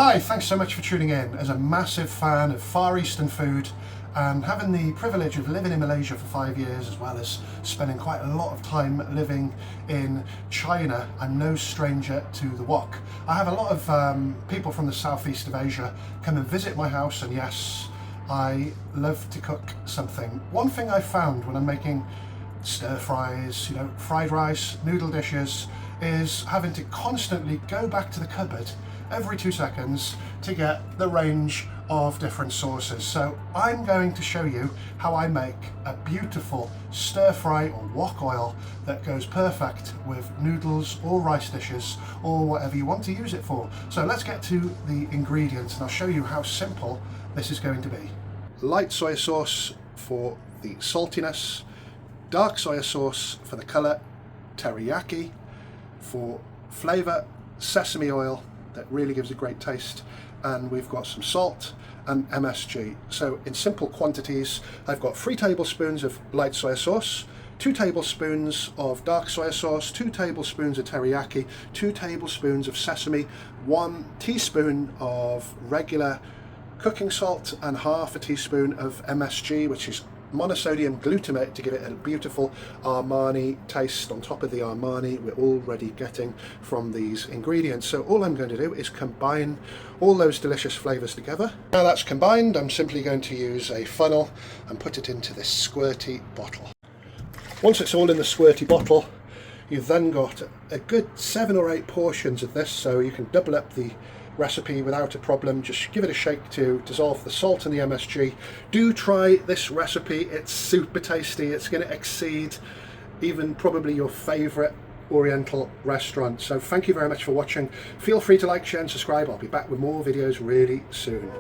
Hi, thanks so much for tuning in. As a massive fan of Far Eastern food and having the privilege of living in Malaysia for 5 years, as well as spending quite a lot of time living in China, I'm no stranger to the wok. I have a lot of people from the southeast of Asia come and visit my house, and yes, I love to cook something. One thing I found when I'm making stir fries, fried rice, noodle dishes, is having to constantly go back to the cupboard every 2 seconds to get the range of different sauces. So I'm going to show you how I make a beautiful stir fry or wok oil that goes perfect with noodles or rice dishes or whatever you want to use it for. So let's get to the ingredients and I'll show you how simple this is going to be. Light soy sauce for the saltiness, dark soy sauce for the colour, teriyaki for flavour, sesame oil that really gives a great taste, and we've got some salt and MSG. So in simple quantities, I've got 3 tablespoons of light soy sauce, 2 tablespoons of dark soy sauce, 2 tablespoons of teriyaki, 2 tablespoons of sesame, 1 teaspoon of regular cooking salt, and half a teaspoon of MSG, which is monosodium glutamate, to give it a beautiful Armani taste on top of the Armani we're already getting from these ingredients. So all I'm going to do is combine all those delicious flavours together. Now that's combined, I'm simply going to use a funnel and put it into this squirty bottle. Once it's all in the squirty bottle, you've then got a good 7 or 8 portions of this, so you can double up the recipe without a problem. Just give it a shake to dissolve the salt and the MSG. Do try this recipe, it's super tasty. It's going to exceed even probably your favourite Oriental restaurant. So thank you very much for watching. Feel free to like, share and subscribe. I'll be back with more videos really soon.